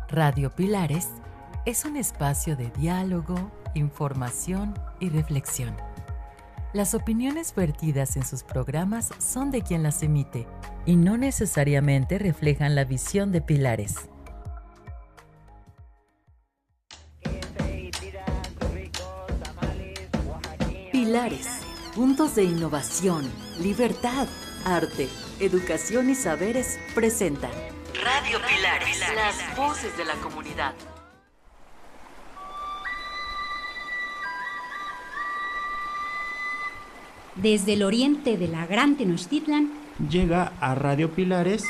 Radio Pilares es un espacio de diálogo, información y reflexión. Las opiniones vertidas en sus programas son de quien las emite y no necesariamente reflejan la visión de Pilares. Pilares, puntos de innovación, libertad, arte, educación y saberes presentan Radio Pilares, las voces de la comunidad. Desde el oriente de la Gran Tenochtitlan llega a Radio Pilares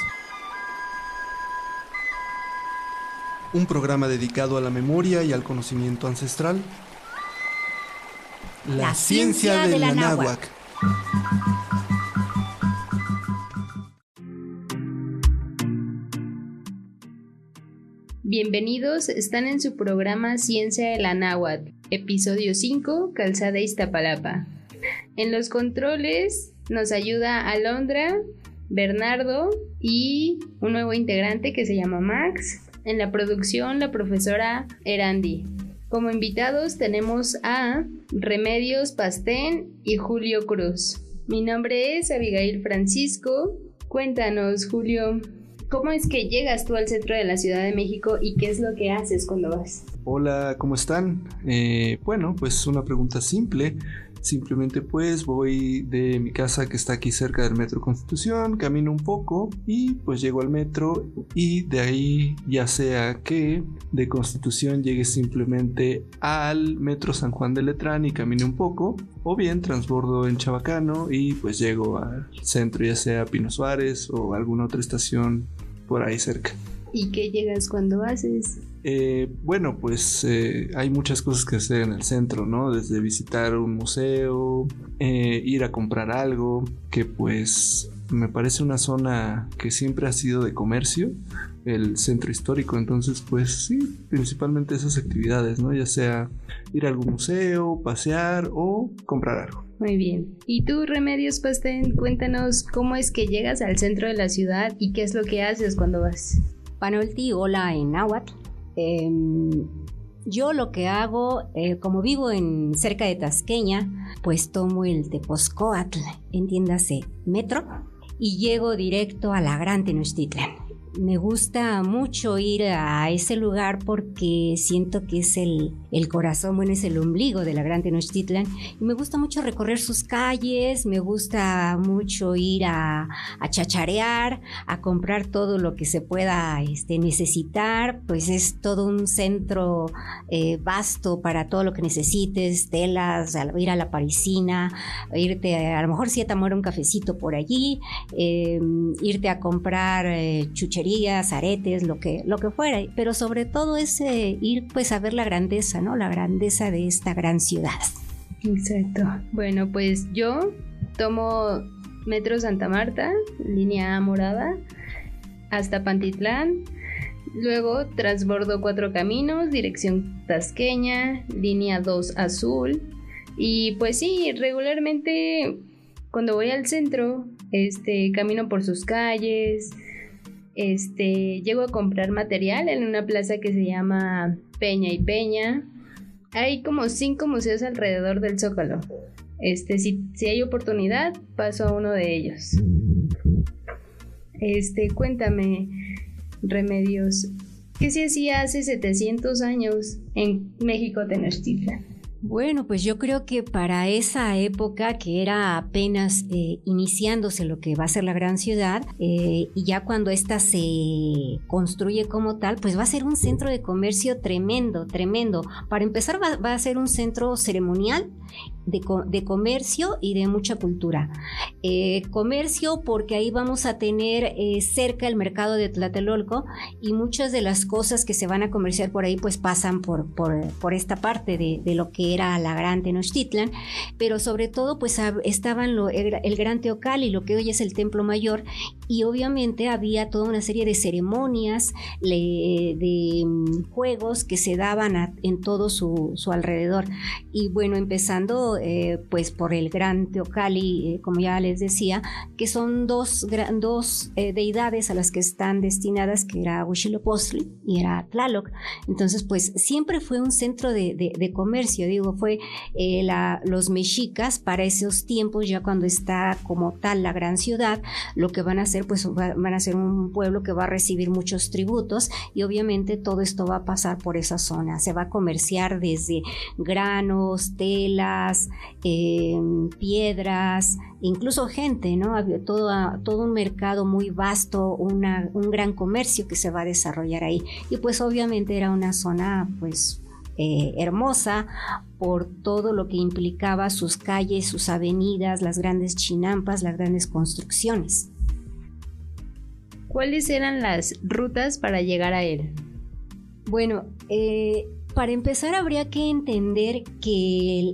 un programa dedicado a la memoria y al conocimiento ancestral. La ciencia de la náhuatl. Bienvenidos, están en su programa Ciencia de la Náhuatl, episodio 5, Calzada Iztapalapa. En los controles nos ayuda Alondra, Bernardo y un nuevo integrante que se llama Max. En la producción, la profesora Erandi. Como invitados tenemos a Remedios Pastén y Julio Cruz. Mi nombre es Abigail Francisco. Cuéntanos, Julio, ¿cómo es que llegas tú al centro de la Ciudad de México y qué es lo que haces cuando vas? Hola, ¿cómo están? Bueno, pues una pregunta simple. Simplemente pues voy de mi casa que está aquí cerca del Metro Constitución, camino un poco y pues llego al metro y de ahí ya sea que de Constitución llegue simplemente al Metro San Juan de Letrán y camine un poco, o bien transbordo en Chabacano y pues llego al centro, ya sea Pino Suárez o alguna otra estación por ahí cerca. ¿Y qué llegas cuando haces? Bueno, pues hay muchas cosas que hacer en el centro, ¿no? Desde visitar un museo, ir a comprar algo, que pues me parece una zona que siempre ha sido de comercio, el centro histórico. Entonces pues sí, principalmente esas actividades, ¿no? Ya sea ir a algún museo, pasear o comprar algo. Muy bien. Y tú, Remedios Pastén, cuéntanos cómo es que llegas al centro de la ciudad y qué es lo que haces cuando vas. Panolti, hola en náhuatl. Yo lo que hago, como vivo cerca de Tasqueña, pues tomo el Tepozcóatl, entiéndase, metro, y llego directo a la Gran Tenochtitlan. Me gusta mucho ir a ese lugar porque siento que es el corazón, bueno, es el ombligo de la Gran Tenochtitlan, y me gusta mucho recorrer sus calles, me gusta mucho ir a chacharear, a comprar todo lo que se pueda necesitar. Pues es todo un centro vasto para todo lo que necesites, telas, ir a la parisina, irte a lo mejor sí a tomar un cafecito por allí, irte a comprar chucherías, aretes, lo que fuera, pero sobre todo es ir pues a ver la grandeza, ¿no? La grandeza de esta gran ciudad. Exacto. Bueno, pues yo tomo Metro Santa Marta, línea morada, hasta Pantitlán, luego transbordo 4 Caminos, dirección Tasqueña, línea 2 azul, y pues sí, regularmente cuando voy al centro, camino por sus calles. Llego a comprar material en una plaza que se llama Peña y Peña. Hay como 5 museos alrededor del Zócalo. Si hay oportunidad, paso a uno de ellos. Cuéntame, Remedios, ¿qué se hacía hace 700 años en México Tenochtitlan? Bueno, pues yo creo que para esa época, que era apenas iniciándose lo que va a ser la gran ciudad, y ya cuando ésta se construye como tal, pues va a ser un centro de comercio tremendo, tremendo. Para empezar va a ser un centro ceremonial de comercio y de mucha cultura. Comercio porque ahí vamos a tener cerca el mercado de Tlatelolco, y muchas de las cosas que se van a comerciar por ahí pues pasan por esta parte de lo que era la Gran Tenochtitlan, pero sobre todo pues estaban el Gran Teocalli, lo que hoy es el Templo Mayor, y obviamente había toda una serie de ceremonias, de juegos que se daban en todo su alrededor. Y bueno, empezando pues por el Gran Teocalli, como ya les decía, que son dos deidades a las que están destinadas, que era Huitzilopochtli y era Tlaloc. Entonces pues siempre fue un centro de comercio, fue los mexicas para esos tiempos, ya cuando está como tal la gran ciudad, lo que van a hacer pues van a ser un pueblo que va a recibir muchos tributos, y obviamente todo esto va a pasar por esa zona. Se va a comerciar desde granos, telas, piedras, incluso gente, ¿no? Había todo un mercado muy vasto, un gran comercio que se va a desarrollar ahí, y pues obviamente era una zona pues hermosa por todo lo que implicaba sus calles, sus avenidas, las grandes chinampas, las grandes construcciones. ¿Cuáles eran las rutas para llegar a él? Bueno, para empezar habría que entender que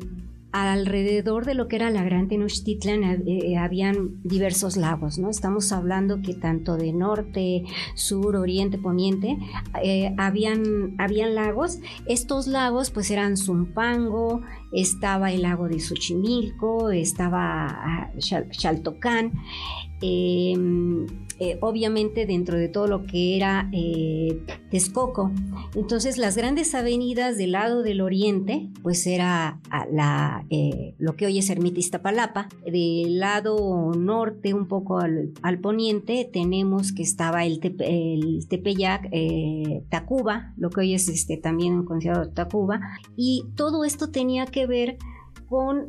alrededor de lo que era la Gran Tenochtitlan habían diversos lagos, ¿no? Estamos hablando que tanto de norte, sur, oriente, poniente, habían lagos. Estos lagos pues eran Zumpango, estaba el lago de Xochimilco, estaba Xaltocán. Obviamente dentro de todo lo que era Texcoco. Entonces las grandes avenidas del lado del oriente pues era lo que hoy es Ermita Iztapalapa. Del lado norte, un poco al poniente, tenemos que estaba el Tepeyac, Tacuba, lo que hoy es también considerado Tacuba, y todo esto tenía que ver con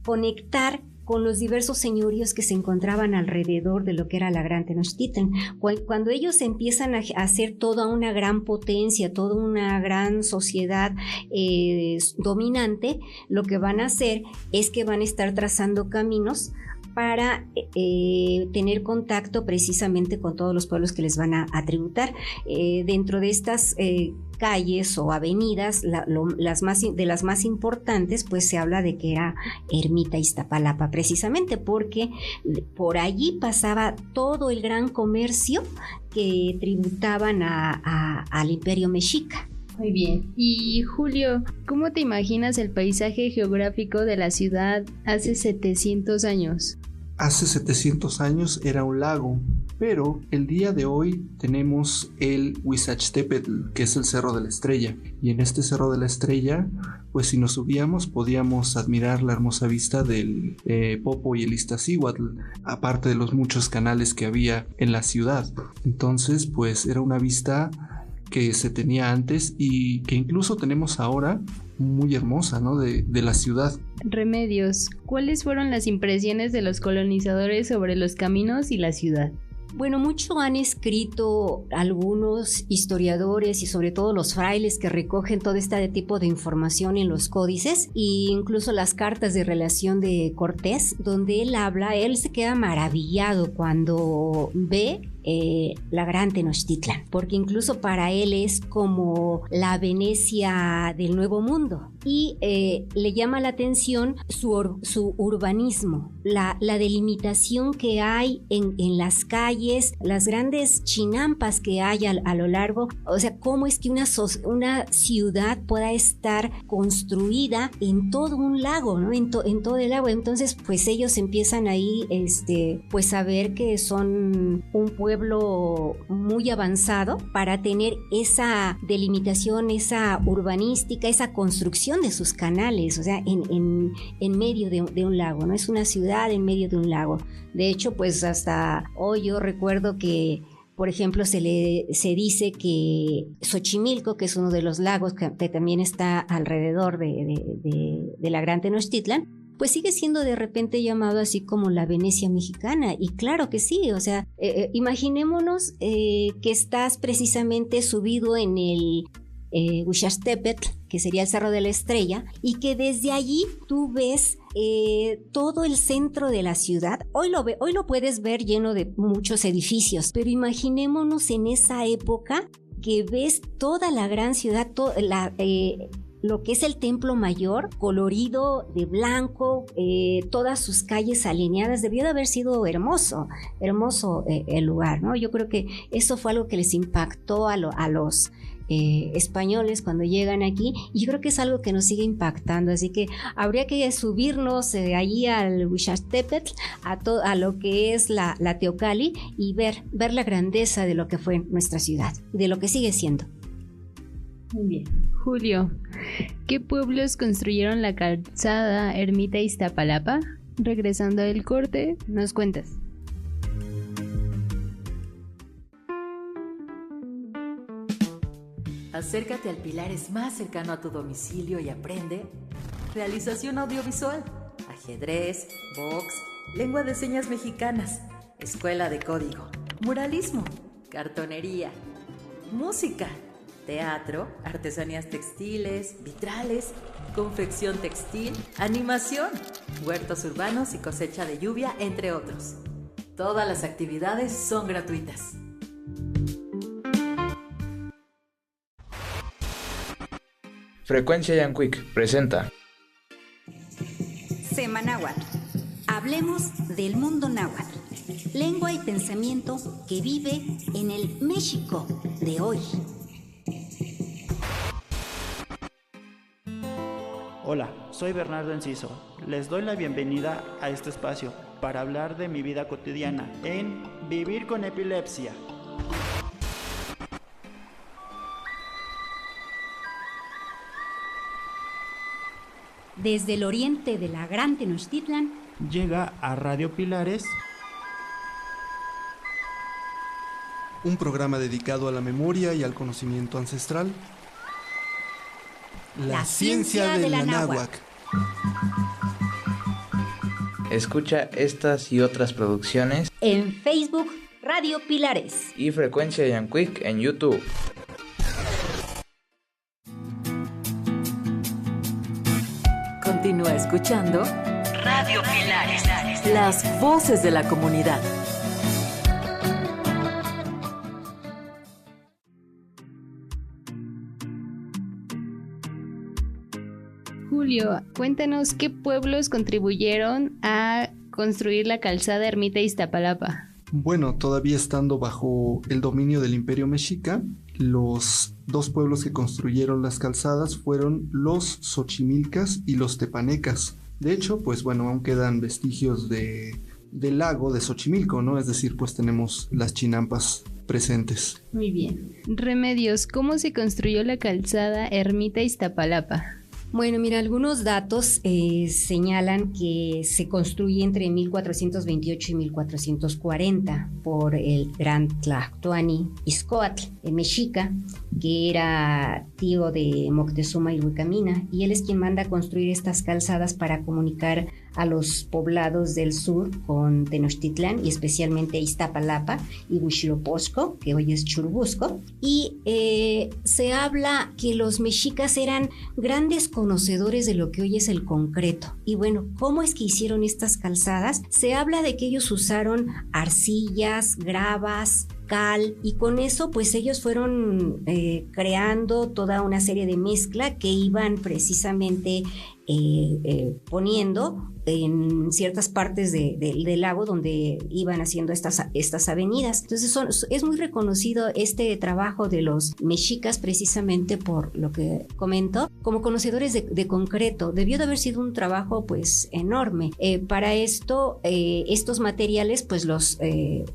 conectar con los diversos señoríos que se encontraban alrededor de lo que era la Gran Tenochtitlan. Cuando ellos empiezan a hacer toda una gran potencia, toda una gran sociedad dominante, lo que van a hacer es que van a estar trazando caminos para tener contacto precisamente con todos los pueblos que les van a tributar. Dentro de estas calles o avenidas, de las más importantes, pues se habla de que era Ermita Iztapalapa, precisamente porque por allí pasaba todo el gran comercio que tributaban al Imperio Mexica. Muy bien. Y Julio, ¿cómo te imaginas el paisaje geográfico de la ciudad hace 700 años? Hace 700 años era un lago, pero el día de hoy tenemos el Huizachtepetl, que es el Cerro de la Estrella. Y en este Cerro de la Estrella, pues si nos subíamos podíamos admirar la hermosa vista del Popo y el Iztaccíhuatl, aparte de los muchos canales que había en la ciudad. Entonces, pues era una vista que se tenía antes y que incluso tenemos ahora, muy hermosa, ¿no? De la ciudad. Remedios, ¿cuáles fueron las impresiones de los colonizadores sobre los caminos y la ciudad? Bueno, mucho han escrito algunos historiadores y sobre todo los frailes que recogen todo este tipo de información en los códices e incluso las cartas de relación de Cortés, donde él se queda maravillado cuando ve la Gran Tenochtitlan, porque incluso para él es como la Venecia del Nuevo Mundo, y le llama la atención su urbanismo, la delimitación que hay en las calles, las grandes chinampas que hay a lo largo, o sea, cómo es que una ciudad pueda estar construida en todo un lago, ¿no? En todo el lago. Entonces, pues ellos empiezan ahí, pues a ver que son un pueblo muy avanzado para tener esa delimitación, esa urbanística, esa construcción de sus canales, o sea, en medio de un lago, ¿no? Es una ciudad en medio de un lago. De hecho, pues hasta hoy yo recuerdo que, por ejemplo, se dice que Xochimilco, que es uno de los lagos que también está alrededor de la Gran Tenochtitlan, pues sigue siendo de repente llamado así como la Venecia mexicana. Y claro que sí, o sea, imaginémonos que estás precisamente subido en el Huizachtepetl, que sería el Cerro de la Estrella, y que desde allí tú ves todo el centro de la ciudad. Hoy lo puedes ver lleno de muchos edificios, pero imaginémonos en esa época que ves toda la gran ciudad, lo que es el Templo Mayor, colorido de blanco, todas sus calles alineadas. Debió de haber sido hermoso el lugar, ¿no? Yo creo que eso fue algo que les impactó a los españoles cuando llegan aquí, y yo creo que es algo que nos sigue impactando, así que habría que subirnos allí al Huixastepetl, a lo que es la Teocalli, y ver la grandeza de lo que fue nuestra ciudad y de lo que sigue siendo. Muy bien. Julio, ¿qué pueblos construyeron la calzada Ermita Iztapalapa? Regresando del corte, nos cuentas. Acércate al Pilares más cercano a tu domicilio y aprende realización audiovisual, ajedrez, box, lengua de señas mexicanas, escuela de código, muralismo, cartonería, música, teatro, artesanías textiles, vitrales, confección textil, animación, huertos urbanos y cosecha de lluvia, entre otros. Todas las actividades son gratuitas. Frecuencia Yankuik presenta Semanáhuatl. Hablemos del mundo náhuatl, lengua y pensamiento que vive en el México de hoy. Hola, soy Bernardo Enciso. Les doy la bienvenida a este espacio para hablar de mi vida cotidiana en Vivir con Epilepsia. Desde el oriente de la Gran Tenochtitlan Llega a Radio Pilares un programa dedicado a la memoria y al conocimiento ancestral. La ciencia de la náhuatl. Escucha estas y otras producciones en Facebook Radio Pilares y Frecuencia Yankuik en YouTube. Continúa escuchando Radio Pilares, las voces de la comunidad. Julio, cuéntanos qué pueblos contribuyeron a construir la calzada Ermita Iztapalapa. Bueno, todavía estando bajo el dominio del Imperio Mexica, los dos pueblos que construyeron las calzadas fueron los Xochimilcas y los Tepanecas. De hecho, pues bueno, aún quedan vestigios del lago de Xochimilco, ¿no? Es decir, pues tenemos las chinampas presentes. Muy bien. Remedios, ¿cómo se construyó la calzada Ermita Iztapalapa? Bueno, mira, algunos datos señalan que se construye entre 1428 y 1440 por el gran Tlactoani Izcoatl, el mexica, que era tío de Moctezuma y Huicamina, y él es quien manda a construir estas calzadas para comunicar a los poblados del sur con Tenochtitlán, y especialmente Iztapalapa y Huitzilopochtli, que hoy es Churubusco. Y se habla que los mexicas eran grandes conocedores de lo que hoy es el concreto. Y bueno, ¿cómo es que hicieron estas calzadas? Se habla de que ellos usaron arcillas, gravas, cal, y con eso pues ellos fueron creando toda una serie de mezcla que iban precisamente poniendo en ciertas partes del lago donde iban haciendo estas avenidas. Entonces es muy reconocido este trabajo de los mexicas, precisamente por lo que comento, como conocedores de concreto. Debió de haber sido un trabajo pues enorme. Para esto, estos materiales pues los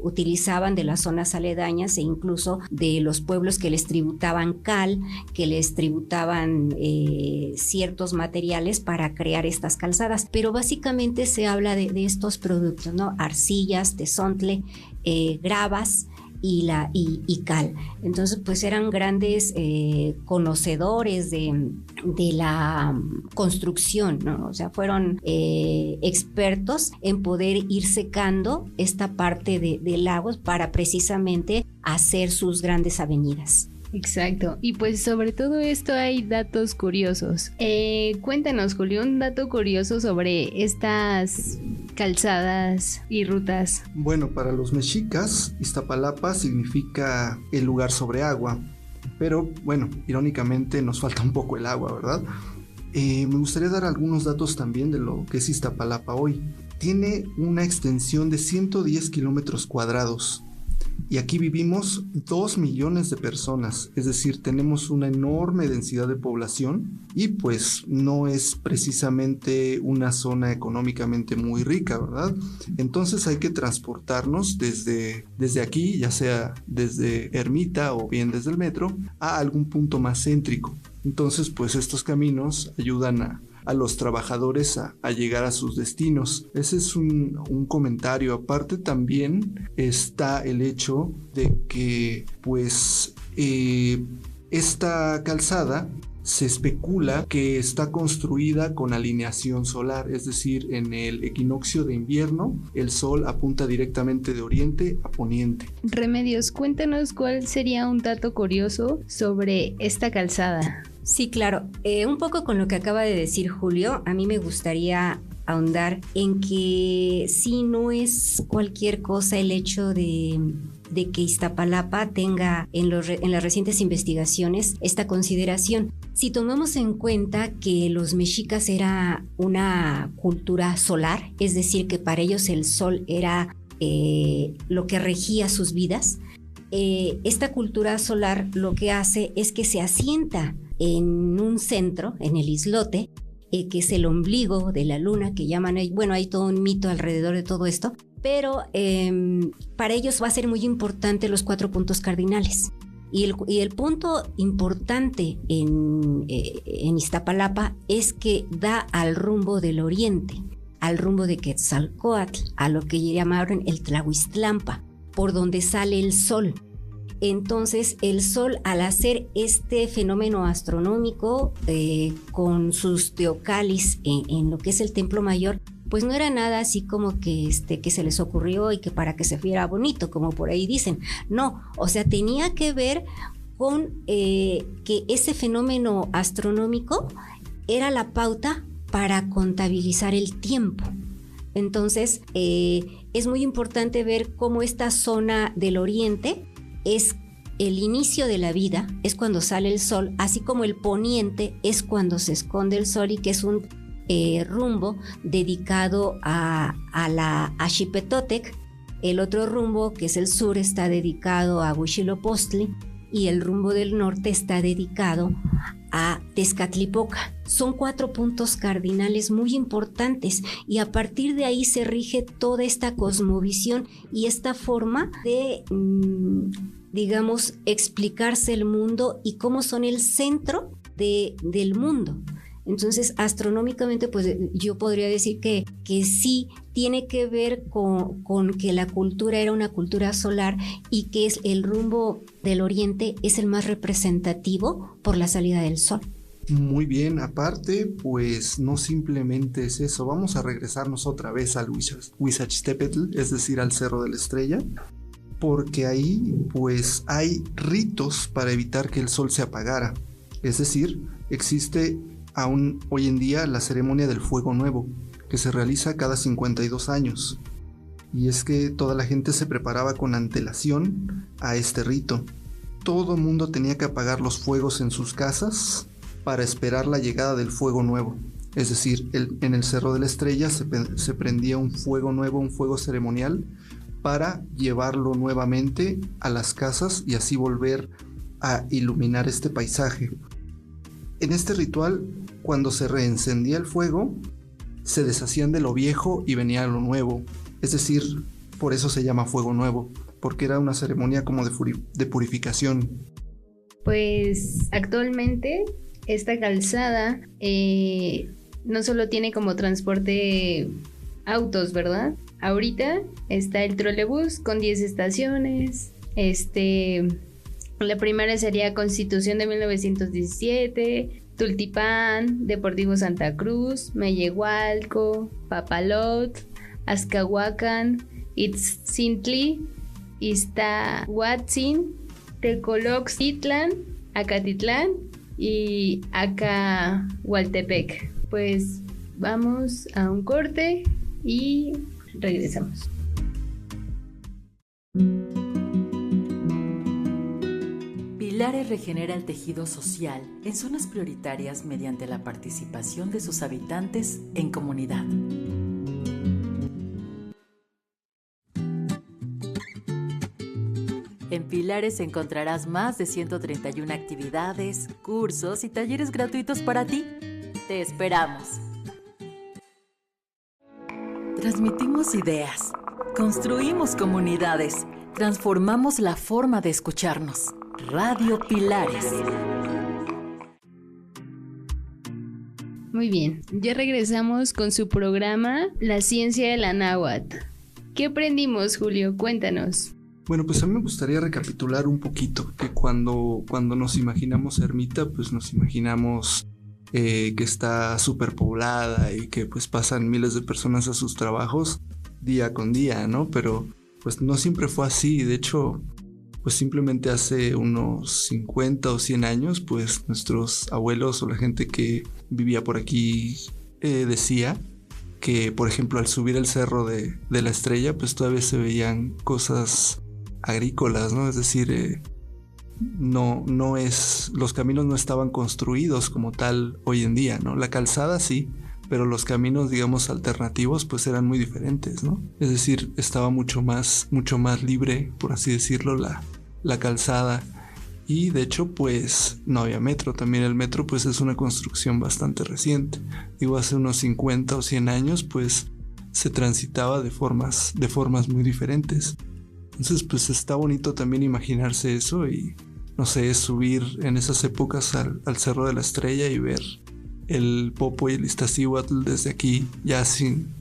utilizaban de las zonas aledañas e incluso de los pueblos que les tributaban cal, que les tributaban ciertos materiales para crear estas calzadas. Pero básicamente se habla de estos productos, ¿no? Arcillas, tezontle, gravas y cal. Entonces pues eran grandes conocedores de la construcción, ¿no? O sea, fueron expertos en poder ir secando esta parte de lagos para precisamente hacer sus grandes avenidas. Exacto, y pues sobre todo esto hay datos curiosos. Cuéntanos, Julio, un dato curioso sobre estas calzadas y rutas. Bueno, para los mexicas, Iztapalapa significa el lugar sobre agua. Pero bueno, irónicamente nos falta un poco el agua, ¿verdad? Me gustaría dar algunos datos también de lo que es Iztapalapa hoy. Tiene una extensión de 110 kilómetros cuadrados y aquí vivimos 2 millones de personas, es decir, tenemos una enorme densidad de población y pues no es precisamente una zona económicamente muy rica, ¿verdad? Entonces hay que transportarnos desde aquí, ya sea desde Ermita o bien desde el metro, a algún punto más céntrico. Entonces pues estos caminos ayudan a los trabajadores a llegar a sus destinos. Ese es un comentario. Aparte también está el hecho de que pues esta calzada se especula que está construida con alineación solar, es decir, en el equinoccio de invierno el sol apunta directamente de oriente a poniente. Remedios, cuéntanos cuál sería un dato curioso sobre esta calzada. Sí, claro. Un poco con lo que acaba de decir Julio, a mí me gustaría ahondar en que sí, no es cualquier cosa el hecho de que Iztapalapa tenga en las recientes investigaciones esta consideración. Si tomamos en cuenta que los mexicas era una cultura solar, es decir, que para ellos el sol era lo que regía sus vidas, esta cultura solar lo que hace es que se asienta en un centro, en el islote, que es el ombligo de la luna, que llaman, bueno, hay todo un mito alrededor de todo esto, pero para ellos va a ser muy importante los 4 puntos cardinales. Y el punto importante en Iztapalapa es que da al rumbo del oriente, al rumbo de Quetzalcóatl, a lo que llamaron el Tlahuiztlampa, por donde sale el sol. Entonces el sol, al hacer este fenómeno astronómico con sus teocalis en lo que es el Templo Mayor, pues no era nada así como que se les ocurrió y que para que se viera bonito, como por ahí dicen. No, o sea, tenía que ver con que ese fenómeno astronómico era la pauta para contabilizar el tiempo. Entonces, es muy importante ver cómo esta zona del oriente es el inicio de la vida, es cuando sale el sol, así como el poniente es cuando se esconde el sol y que es un rumbo dedicado a Xipetotec. El otro rumbo, que es el sur, está dedicado a Huitzilopochtli y el rumbo del norte está dedicado a Tezcatlipoca. Son 4 puntos cardinales muy importantes y a partir de ahí se rige toda esta cosmovisión y esta forma de, digamos, explicarse el mundo y cómo son el centro del mundo. Entonces, astronómicamente, pues yo podría decir que sí tiene que ver con que la cultura era una cultura solar y que es el rumbo del oriente es el más representativo por la salida del sol. Muy bien, aparte, pues no simplemente es eso, vamos a regresarnos otra vez al Huizachtepetl, es decir, al Cerro de la Estrella, porque ahí pues hay ritos para evitar que el sol se apagara, es decir, existe aún hoy en día la ceremonia del Fuego Nuevo, que se realiza cada 52 años. Y es que toda la gente se preparaba con antelación a este rito. Todo el mundo tenía que apagar los fuegos en sus casas para esperar la llegada del Fuego Nuevo. Es decir, en el Cerro de la Estrella se prendía un fuego nuevo, un fuego ceremonial, para llevarlo nuevamente a las casas y así volver a iluminar este paisaje. En este ritual, cuando se reencendía el fuego, se deshacían de lo viejo y venía lo nuevo. Es decir, por eso se llama Fuego Nuevo, porque era una ceremonia como de purificación. Pues actualmente esta calzada no solo tiene como transporte autos, ¿verdad? Ahorita está el trolebús con 10 estaciones, la primera sería Constitución de 1917, Tultipán, Deportivo Santa Cruz, Mellehualco, Papalot, Azcahuacán, Itzintli, Iztahuatzin, Tecoloxtitlán, Acatitlán y Acahualtepec. Pues vamos a un corte y regresamos. Pilares regenera el tejido social en zonas prioritarias mediante la participación de sus habitantes en comunidad. En Pilares encontrarás más de 131 actividades, cursos y talleres gratuitos para ti. ¡Te esperamos! Transmitimos ideas, construimos comunidades, transformamos la forma de escucharnos. Radio Pilares. Muy bien, ya regresamos con su programa La Ciencia de la Náhuatl. ¿Qué aprendimos, Julio? Cuéntanos. Bueno, pues a mí me gustaría recapitular un poquito que cuando nos imaginamos Ermita, pues nos imaginamos que está súper poblada y que pues pasan miles de personas a sus trabajos día con día, ¿no? Pero pues no siempre fue así. De hecho, pues simplemente hace unos 50 o 100 años, pues nuestros abuelos o la gente que vivía por aquí decía que, por ejemplo, al subir el cerro de la Estrella, pues todavía se veían cosas agrícolas, ¿no? Es decir, los caminos no estaban construidos como tal hoy en día, ¿no? La calzada sí, pero los caminos, digamos, alternativos, pues eran muy diferentes, ¿no? Es decir, estaba mucho más libre, por así decirlo, la calzada. Y de hecho, pues no había metro. También el metro, pues es una construcción bastante reciente. Digo, hace unos 50 o 100 años, pues se transitaba de formas muy diferentes. Entonces, pues está bonito también imaginarse eso y, no sé, subir en esas épocas al Cerro de la Estrella y ver el Popo y el Iztaccíhuatl desde aquí, ya sin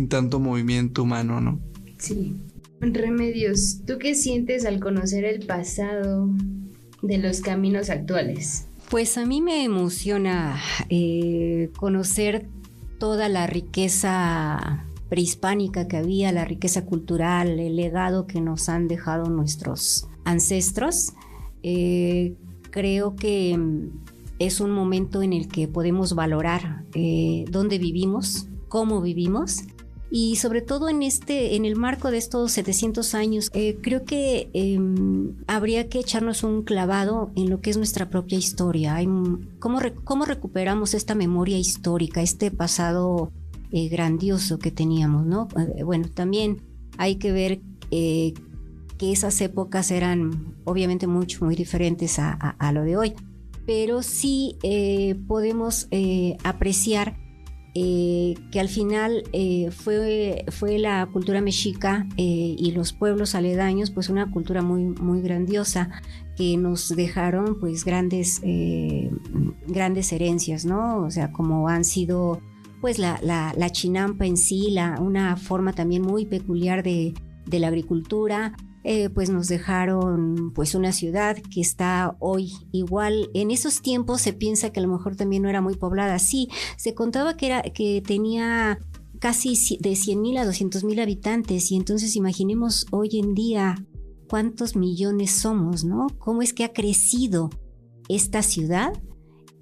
tanto movimiento humano, ¿no? Sí. Remedios, ¿tú qué sientes al conocer el pasado de los caminos actuales? Pues a mí me emociona conocer toda la riqueza prehispánica que había, la riqueza cultural, el legado que nos han dejado nuestros ancestros. Creo que es un momento en el que podemos valorar dónde vivimos, cómo vivimos. Y sobre todo en el marco de estos 700 años, creo que habría que echarnos un clavado en lo que es nuestra propia historia. ¿Cómo recuperamos esta memoria histórica, este pasado grandioso que teníamos, ¿no? Bueno, también hay que ver que esas épocas eran obviamente muy diferentes a lo de hoy, pero sí podemos apreciar que al final fue la cultura mexica y los pueblos aledaños, pues una cultura muy grandiosa que nos dejaron pues grandes herencias, ¿no? O sea, como han sido pues la chinampa en sí, una forma también muy peculiar de la agricultura. Pues nos dejaron pues una ciudad que está hoy igual. En esos tiempos se piensa que a lo mejor también no era muy poblada. Sí, se contaba que tenía casi de 100,000 a 200,000 habitantes, y entonces imaginemos hoy en día cuántos millones somos, ¿no? Cómo es que ha crecido esta ciudad.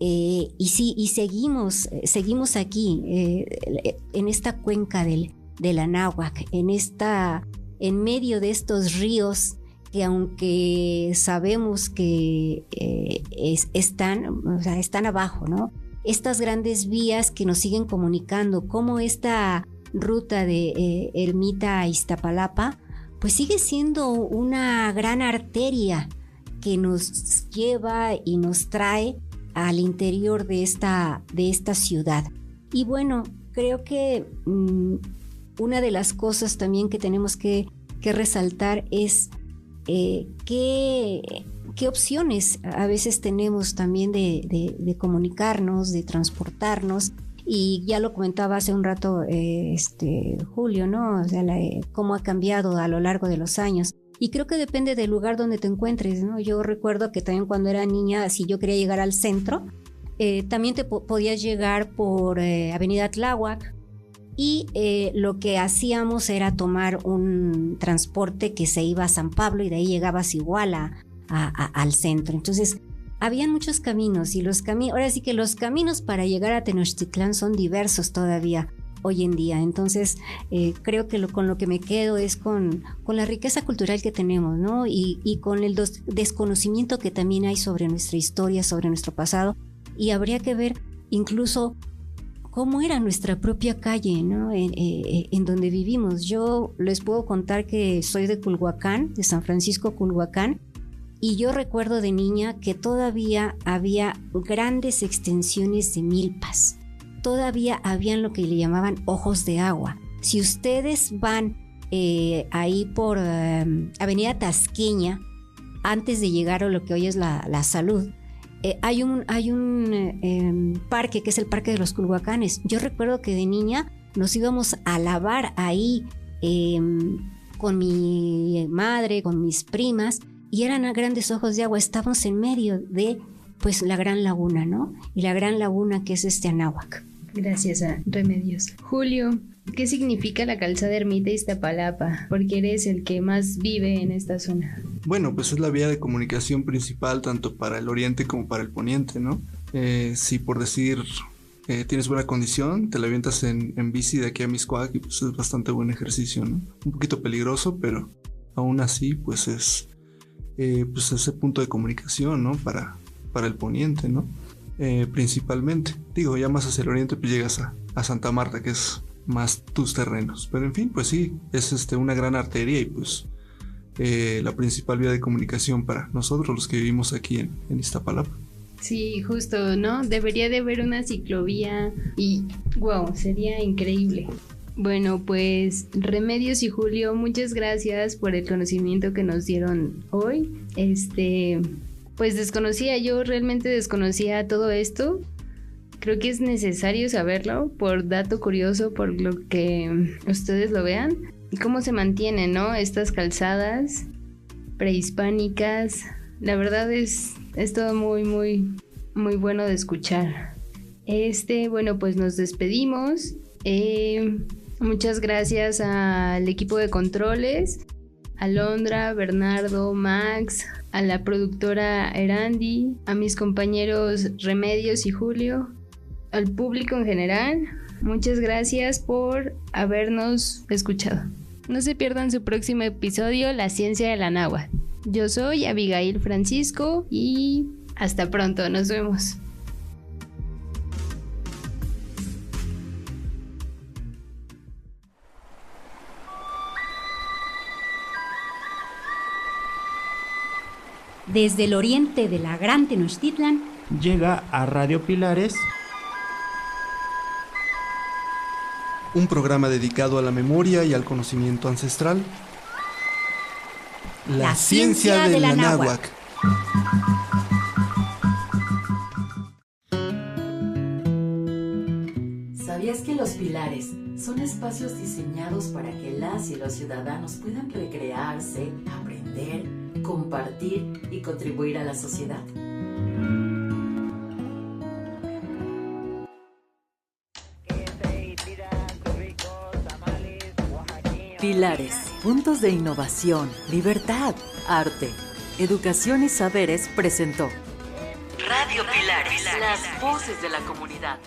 Y seguimos aquí en esta cuenca del Anáhuac, en medio de estos ríos que, aunque sabemos que están abajo, ¿no? Estas grandes vías que nos siguen comunicando, como esta ruta de Ermita a Iztapalapa, pues sigue siendo una gran arteria que nos lleva y nos trae al interior de esta ciudad. Y bueno, creo que una de las cosas también que tenemos que resaltar es qué opciones a veces tenemos también de comunicarnos, de transportarnos. Y ya lo comentaba hace un rato Julio, ¿no? O sea, cómo ha cambiado a lo largo de los años. Y creo que depende del lugar donde te encuentres, ¿no? Yo recuerdo que también cuando era niña, si yo quería llegar al centro, también te podías llegar por Avenida Tláhuac, y lo que hacíamos era tomar un transporte que se iba a San Pablo, y de ahí llegabas igual al centro. Entonces, habían muchos caminos, y ahora sí que los caminos para llegar a Tenochtitlán son diversos todavía. hoy en día. Entonces, creo que con lo que me quedo es con la riqueza cultural que tenemos, ¿no? Y con el desconocimiento que también hay sobre nuestra historia, sobre nuestro pasado. Y habría que ver incluso cómo era nuestra propia calle, ¿no? En donde vivimos. Yo les puedo contar que soy de Culhuacán, de San Francisco Culhuacán, y yo recuerdo de niña que todavía había grandes extensiones de milpas. Todavía habían lo que le llamaban ojos de agua. Si ustedes van ahí por Avenida Tasqueña, antes de llegar a lo que hoy es la Salud, hay un parque que es el Parque de los Culhuacanes. Yo recuerdo que de niña nos íbamos a lavar ahí con mi madre, con mis primas, y eran a grandes ojos de agua. Estábamos en medio de pues la Gran Laguna, ¿no? Y la Gran Laguna que es Anáhuac. Gracias a Remedios. Julio, ¿qué significa la calzada Ermita Iztapalapa? Porque eres el que más vive en esta zona. Bueno, pues es la vía de comunicación principal tanto para el oriente como para el poniente, ¿no? Si por decir tienes buena condición, te la avientas en bici de aquí a Mixcoac y pues es bastante buen ejercicio, ¿no? Un poquito peligroso, pero aún así pues es pues ese punto de comunicación, ¿no? Para el poniente, ¿no? Principalmente. Digo, ya más hacia el oriente pues llegas a Santa Marta, que es más tus terrenos. Pero en fin, pues sí, es una gran arteria y pues la principal vía de comunicación para nosotros los que vivimos aquí en Iztapalapa. Sí, justo, ¿no? Debería de haber una ciclovía y wow, sería increíble. Bueno, pues Remedios y Julio, muchas gracias por el conocimiento que nos dieron hoy. Pues realmente desconocía todo esto. Creo que es necesario saberlo por dato curioso, por lo que ustedes lo vean. Y cómo se mantienen, ¿no? Estas calzadas prehispánicas. La verdad es todo muy, muy, muy bueno de escuchar. Bueno, pues nos despedimos. Muchas gracias al equipo de controles, a Londra, Bernardo, Max, a la productora Erandi, a mis compañeros Remedios y Julio, al público en general. Muchas gracias por habernos escuchado. No se pierdan su próximo episodio, La Ciencia de la Náhuatl. Yo soy Abigail Francisco y hasta pronto, nos vemos. Desde el oriente de la Gran Tenochtitlan llega a Radio Pilares un programa dedicado a la memoria y al conocimiento ancestral. La ciencia de la náhuatl. ¿Sabías que los pilares son espacios diseñados para que las y los ciudadanos puedan recrearse, aprender, compartir y contribuir a la sociedad? Pilares, puntos de innovación, libertad, arte, educación y saberes presentó Radio Pilares, las voces de la comunidad.